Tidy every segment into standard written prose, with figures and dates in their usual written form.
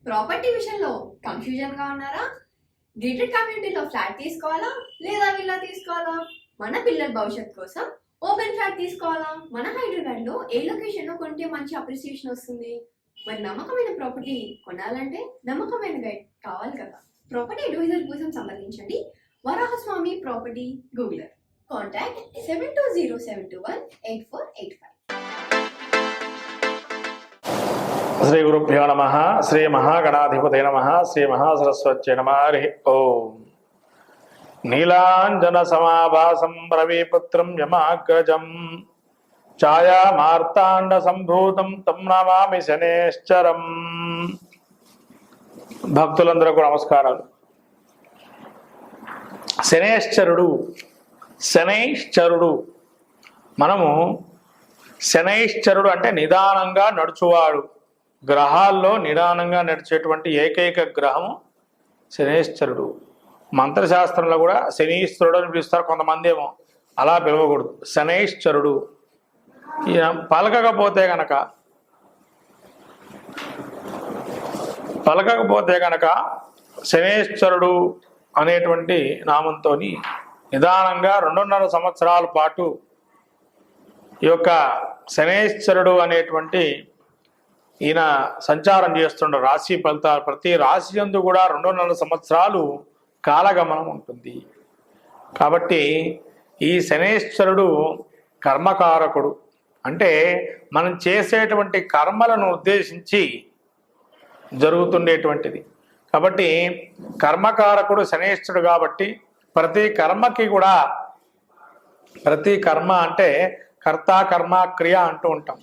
Property విషయంలో confusion గా ఉన్నారా? గేటెడ్ కమ్యూనిటీలో ఫ్లాట్ తీసుకోవాలా లేదా విల్లా తీసుకోవాలా? మన పిల్లల భవిష్యత్ కోసం ఓపెన్ ఫ్లాట్ తీసుకోవాలా? మన హైదరాబాద్ లో ఏ లొకేషన్ లో కొంటే మంచి అప్రిసియేషన్ వస్తుంది? మరి నమ్మకమైన ప్రాపర్టీ కొనాలంటే నమ్మకమైన గైడ్ కావాలి కదా. ప్రాపర్టీ అడ్వైజర్ కోసం సంప్రదించండి వరాహస్వామి ప్రాపర్టీ గూగులర్. కాంటాక్ట్ 7207218485. శ్రీ గురుభ్యో నమ. శ్రీ మహాగణాధిపతే నమ. శ్రీ మహాసరస్వత్యై నమ. హరి ఓం. నీలాంజన సమాభాసం రవిపుత్రం యమాగ్రజం ఛాయా మార్తాండ సంభూతం తం నమామి శనేశ్చరం. భక్తులందరికీ నమస్కారాలు. శనైశ్చరుడు మనము శనైశ్చరుడు అంటే నిదానంగా నడుచువాడు. గ్రహాల్లో నిదానంగా నడిచేటువంటి ఏకైక గ్రహము శనేశ్వరుడు. మంత్రశాస్త్రంలో కూడా శనీశ్వరుడు అని పిలుస్తారు, కొంతమంది ఏమో అలా పిలవకూడదు. శనైశ్వరుడు. ఈయన పలకకపోతే గనక శనేశ్వరుడు అనేటువంటి నామంతో నిదానంగా 2.5 సంవత్సరాల పాటు ఈ యొక్క శనేశ్వరుడు అనేటువంటి ఈయన సంచారం చేస్తుండే రాశి ఫలితాలు. ప్రతి రాశి యందు కూడా 2.5 సంవత్సరాలు కాలగమనం ఉంటుంది. కాబట్టి ఈ శనేశ్వరుడు కర్మకారకుడు. అంటే మనం చేసేటువంటి కర్మలను ఉద్దేశించి జరుగుతుండేటువంటిది. కాబట్టి కర్మకారకుడు శనేశ్వరుడు కాబట్టి ప్రతి కర్మకి కూడా, ప్రతి కర్మ అంటే కర్త కర్మ క్రియ అంటూ ఉంటాం.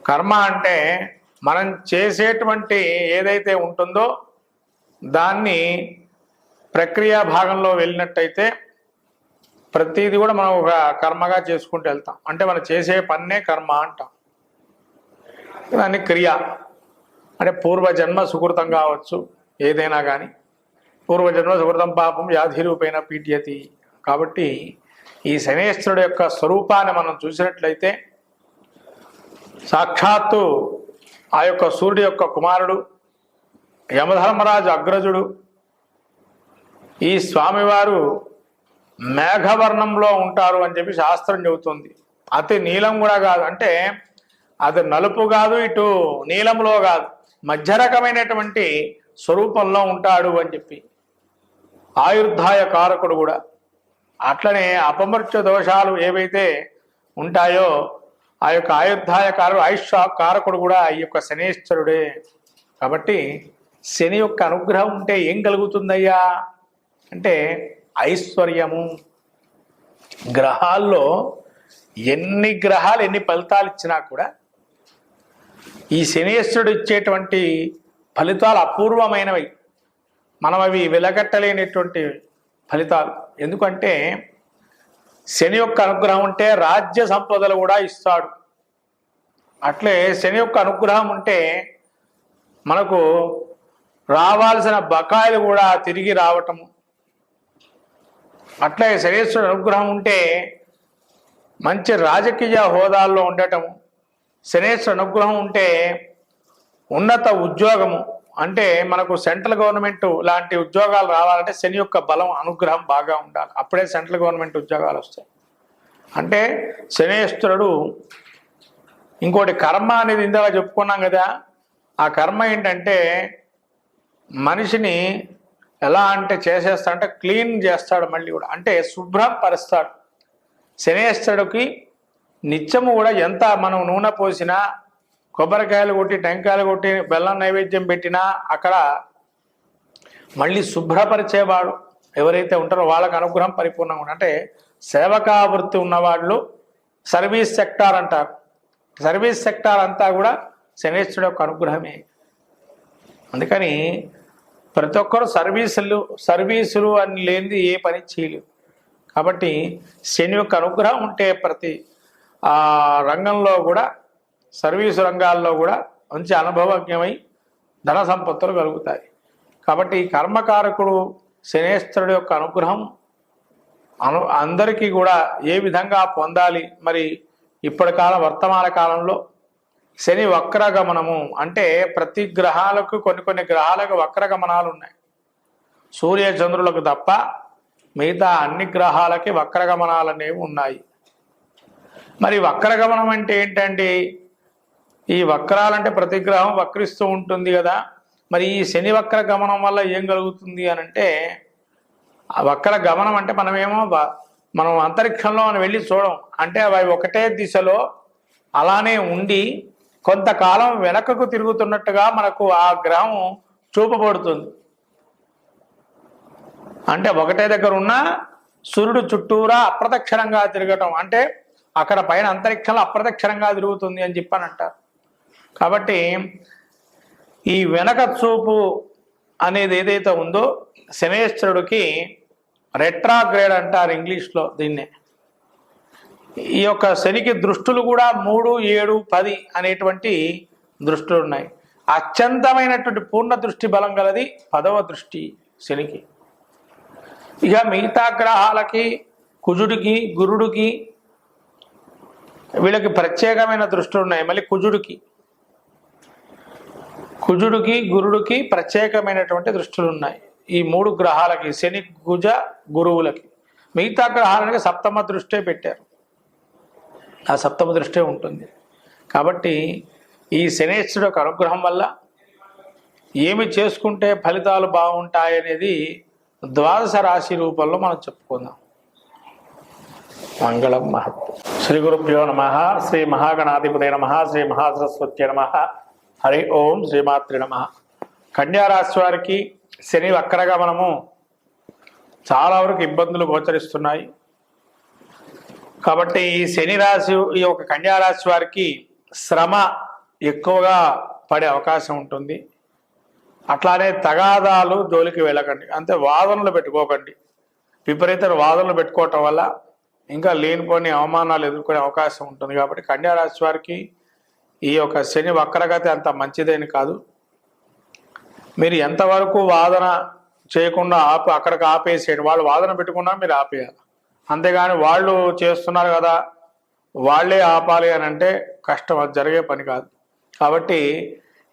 కర్మ అంటే మనం చేసేటువంటి ఏదైతే ఉంటుందో దాన్ని ప్రక్రియ భాగంలో వెళ్ళినట్టయితే ప్రతిదీ కూడా మనం ఒక కర్మగా చేసుకుంటూ వెళ్తాం. అంటే మనం చేసే పన్నే కర్మ అంటాం. దాన్ని క్రియ అంటే పూర్వజన్మ సుకృతం కావచ్చు, ఏదైనా కానీ పూర్వజన్మ సుకృతం పాపం వ్యాధి రూపేణ పీడ్యతి. కాబట్టి ఈ శనేశ్వరుడు యొక్క స్వరూపాన్ని మనం చూసినట్లయితే సాక్షాత్తు ఆ యొక్క సూర్యుడి యొక్క కుమారుడు, యమధర్మరాజు అగ్రజుడు. ఈ స్వామివారు మేఘవర్ణంలో ఉంటారు అని చెప్పి శాస్త్రం చెబుతుంది. అతి నీలం కూడా కాదు, అంటే అది నలుపు కాదు, ఇటు నీలంలో కాదు, మధ్య రకమైనటువంటి స్వరూపంలో ఉంటాడు అని చెప్పి. ఆయుర్ధాయ కారకుడు కూడా. అట్లనే అపమృత్యు దోషాలు ఏవైతే ఉంటాయో ఆ యొక్క ఆయుర్ధాయ ఆయుష్ కారకుడు కూడా ఈ యొక్క శనేశ్వరుడే. కాబట్టి శని యొక్క అనుగ్రహం ఉంటే ఏం కలుగుతుందయ్యా అంటే ఐశ్వర్యము. గ్రహాల్లో ఎన్ని గ్రహాలు ఎన్ని ఫలితాలు ఇచ్చినా కూడా ఈ శనేశ్వరుడు ఇచ్చేటువంటి ఫలితాలు అపూర్వమైనవి. మనం అవి వెలగట్టలేనటువంటి ఫలితాలు. ఎందుకంటే శని యొక్క అనుగ్రహం ఉంటే రాజ్య సంపదలు కూడా ఇస్తాడు. అట్లే శని యొక్క అనుగ్రహం ఉంటే మనకు రావాల్సిన బకాయిలు కూడా తిరిగి రావటము. అట్లే శనేశ్వరుడు అనుగ్రహం ఉంటే మంచి రాజకీయ హోదాల్లో ఉండటము. శనేశ్వరుడు అనుగ్రహం ఉంటే ఉన్నత ఉద్యోగము, అంటే మనకు సెంట్రల్ గవర్నమెంట్ లాంటి ఉద్యోగాలు రావాలంటే శని యొక్క బలం అనుగ్రహం బాగా ఉండాలి. అప్పుడే సెంట్రల్ గవర్నమెంట్ ఉద్యోగాలు వస్తాయి. అంటే శనేశ్వరుడు. ఇంకోటి కర్మ అనేది ఇందాక చెప్పుకున్నాం కదా. ఆ కర్మ ఏంటంటే మనిషిని ఎలా అంటే చేసేస్తాడంటే క్లీన్ చేస్తాడు, మళ్ళీ కూడా అంటే శుభ్రం పరుస్తాడు. శనేశ్వరుడికి నిత్యము కూడా ఎంత మనం నూనె పోసినా, కొబ్బరికాయలు కొట్టి, టెంకాయలు కొట్టి, బెల్లం నైవేద్యం పెట్టినా అక్కడ మళ్ళీ శుభ్రపరిచేవాడు ఎవరైతే ఉంటారో వాళ్ళకి అనుగ్రహం పరిపూర్ణంగా ఉంటుంది. అంటే సేవకా వృత్తి ఉన్నవాళ్ళు సర్వీస్ సెక్టార్ అంటారు. సర్వీస్ సెక్టార్ అంతా కూడా శనేశ్వరుడు యొక్క అనుగ్రహమే. అందుకని ప్రతి ఒక్కరు సర్వీసులు అని లేనిది ఏ పని చేయలేవు. కాబట్టి శని యొక్క అనుగ్రహం ఉంటే ప్రతి రంగంలో కూడా, సర్వీసు రంగాల్లో కూడా మంచి అనుభవజ్ఞమై ధన సంపత్తులు కలుగుతాయి. కాబట్టి ఈ కర్మకారకుడు శనేశ్వరుడు యొక్క అనుగ్రహం అందరికీ కూడా ఏ విధంగా పొందాలి? మరి ఇప్పటి వర్తమాన కాలంలో శని వక్రగమనము అంటే ప్రతి గ్రహాలకు కొన్ని గ్రహాలకు వక్రగమనాలు ఉన్నాయి. సూర్య చంద్రులకు తప్ప మిగతా అన్ని గ్రహాలకి వక్రగమనాలు అనేవి ఉన్నాయి. మరి వక్రగమనం అంటే ఏంటండి? ఈ వక్రాలంటే ప్రతి గ్రహం వక్రిస్తూ ఉంటుంది కదా. మరి ఈ శని వక్ర గమనం వల్ల ఏం కలుగుతుంది అని అంటే, ఆ వక్ర గమనం అంటే మనం అంతరిక్షంలో మనం వెళ్ళి చూడం, అంటే అవి ఒకటే దిశలో అలానే ఉండి కొంతకాలం వెనకకు తిరుగుతున్నట్టుగా మనకు ఆ గ్రహం చూపబడుతుంది. అంటే ఒకటే దగ్గర ఉన్న సూర్యుడు చుట్టూరా అప్రదక్షిణంగా తిరగటం, అంటే అక్కడ పైన అంతరిక్షంలో అప్రదక్షిణంగా తిరుగుతుంది అని చెప్పానంటారు. కాబట్టి ఈ వెనక చూపు అనేది ఏదైతే ఉందో శనేశ్వరుడికి రెట్రాగ్రేడ్ అంటారు ఇంగ్లీష్లో దీన్నే. ఈ యొక్క శనికి దృష్టులు కూడా 3, 7, 10 అనేటువంటి దృష్టులు ఉన్నాయి. అత్యంతమైనటువంటి పూర్ణ దృష్టి బలం గలది 10వ దృష్టి శనికి. ఇక మిగతా గ్రహాలకి కుజుడికి గురుడికి వీళ్ళకి ప్రత్యేకమైన దృష్టులు ఉన్నాయి. మళ్ళీ కుజుడికి గురుడికి ప్రత్యేకమైనటువంటి దృష్టులు ఉన్నాయి. ఈ 3 గ్రహాలకి శని కుజ గురువులకి. మిగతా గ్రహాలకి సప్తమ దృష్టే పెట్టారు, ఆ సప్తమ దృష్టే ఉంటుంది. కాబట్టి ఈ శనేశ్వరుడు యొక్క అనుగ్రహం వల్ల ఏమి చేసుకుంటే ఫలితాలు బాగుంటాయనేది ద్వాదశ రాశి రూపంలో మనం చెప్పుకుందాం. మంగళం మహత్. శ్రీ గురుభ్యో నమః. శ్రీ మహాగణాధిపతయ నమః. శ్రీ మహాసరస్వత్యై నమః. హరి ఓం. శ్రీమాత్రి నమః. కన్యా రాశి వారికి శని వక్రగమనము చాలా వరకు ఇబ్బందులు గోచరిస్తున్నాయి. కాబట్టి ఈ శని రాశి, ఈ యొక్క కన్యా రాశి వారికి శ్రమ ఎక్కువగా పడే అవకాశం ఉంటుంది. అట్లానే తగాదాలు జోలికి వెళ్ళకండి, అంతే వాదనలు పెట్టుకోకండి. విపరీత వాదనలు పెట్టుకోవటం వల్ల ఇంకా లేనిపోని అవమానాలు ఎదుర్కొనే అవకాశం ఉంటుంది. కాబట్టి కన్యా రాశి వారికి ఈ యొక్క శని వక్రగతి అంత మంచిదేని కాదు. మీరు ఎంతవరకు వాదన చేయకుండా అక్కడికి ఆపేసేయండి. వాళ్ళు వాదన పెట్టుకున్నా మీరు ఆపేయాలి, అంతేగాని వాళ్ళు చేస్తున్నారు కదా వాళ్ళే ఆపాలి అని అంటే కష్టం, అది జరిగే పని కాదు. కాబట్టి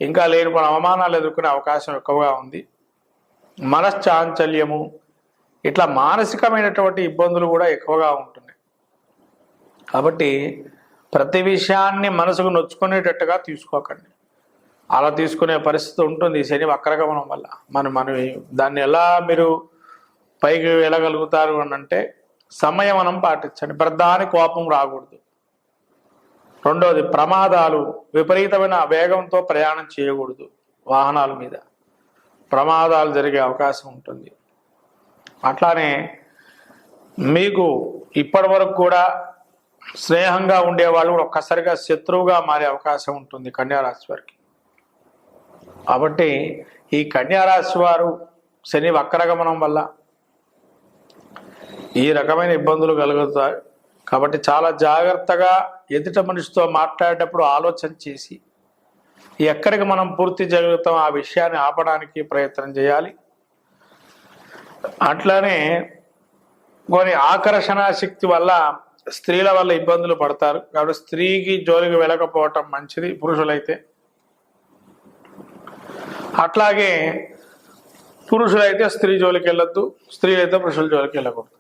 ఇంకా లేనిపోయిన అవమానాలు ఎదుర్కొనే అవకాశం ఎక్కువగా ఉంది. మనశ్చాంచల్యము, ఇట్లా మానసికమైనటువంటి ఇబ్బందులు కూడా ఎక్కువగా ఉంటున్నాయి. కాబట్టి ప్రతి విషయాన్ని మనసుకు నొచ్చుకునేటట్టుగా తీసుకోకండి. అలా తీసుకునే పరిస్థితి ఉంటుంది శని వక్రగమనం వల్ల. మనం దాన్ని ఎలా మీరు పైకి వెళ్ళగలుగుతారు అని అంటే సంయమనం పాటించండి. ప్రధాని కోపం రాకూడదు. రెండోది, ప్రమాదాలు, విపరీతమైన వేగంతో ప్రయాణం చేయకూడదు. వాహనాల మీద ప్రమాదాలు జరిగే అవకాశం ఉంటుంది. అట్లానే మీకు ఇప్పటి వరకు కూడా స్నేహంగా ఉండేవాళ్ళు ఒక్కసారిగా శత్రువుగా మారే అవకాశం ఉంటుంది కన్యా రాశి వారికి. కాబట్టి ఈ కన్యా రాశి వారు శని వక్రగమనం వల్ల ఈ రకమైన ఇబ్బందులు కలుగుతాయి. కాబట్టి చాలా జాగ్రత్తగా ఎదుట మనిషితో మాట్లాడేటప్పుడు ఆలోచన చేసి ఎక్కడికి మనం పూర్తి జరుగుతాం ఆ విషయాన్ని ఆపడానికి ప్రయత్నం చేయాలి. అట్లానే కొన్ని ఆకర్షణ శక్తి వల్ల స్త్రీల వల్ల ఇబ్బందులు పడతారు. కాబట్టి స్త్రీకి జోలికి వెళ్ళకపోవటం మంచిది పురుషులైతే. అట్లాగే పురుషులైతే స్త్రీ జోలికి వెళ్ళొద్దు, స్త్రీలైతే పురుషుల జోలికి వెళ్ళకూడదు.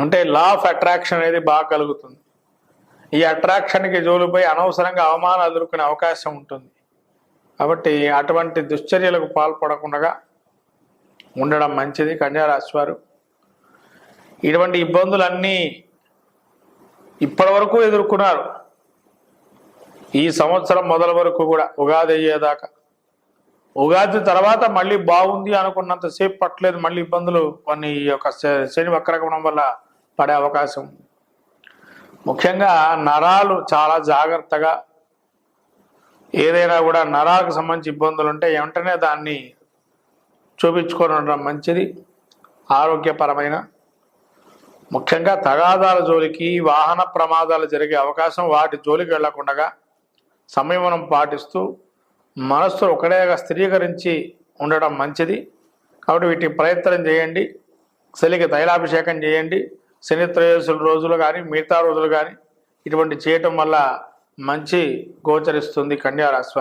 అంటే లా ఆఫ్ అట్రాక్షన్ అనేది బాగా కలుగుతుంది. ఈ అట్రాక్షన్కి జోలిపోయి అనవసరంగా అవమానాలు ఎదుర్కొనే అవకాశం ఉంటుంది. కాబట్టి అటువంటి దుశ్చర్యలకు పాల్పడకుండా ఉండడం మంచిది కన్యా రాశి వారు. ఇటువంటి ఇబ్బందులన్నీ ఇప్పటి వరకు ఎదుర్కొన్నారు. ఈ సంవత్సరం మొదల వరకు కూడా ఉగాది అయ్యేదాకా. ఉగాది తర్వాత మళ్ళీ బాగుంది అనుకున్నంతసేపు పట్టలేదు, మళ్ళీ ఇబ్బందులు కొన్ని ఈ యొక్క శని వక్రగమనం వల్ల పడే అవకాశం. ముఖ్యంగా నరాలు చాలా జాగ్రత్తగా, ఏదైనా కూడా నరాలకు సంబంధించి ఇబ్బందులు ఉంటే వెంటనే దాన్ని చూపించుకొని ఉండడం మంచిది. ఆరోగ్యపరమైన ముఖ్యంగా తగాదాల జోలికి, వాహన ప్రమాదాలు జరిగే అవకాశం, వాటి జోలికి వెళ్లకుండా సంయమనం పాటిస్తూ మనస్సు ఒకటేగా స్థిరీకరించి ఉండడం మంచిది. కాబట్టి వీటికి ప్రయత్నం చేయండి. శనికి తైలాభిషేకం చేయండి. శని త్రయోదశి రోజులు కానీ మిగతా రోజులు కానీ ఇటువంటి చేయటం వల్ల మంచి గోచరిస్తుంది కన్యా రాశి వారికి.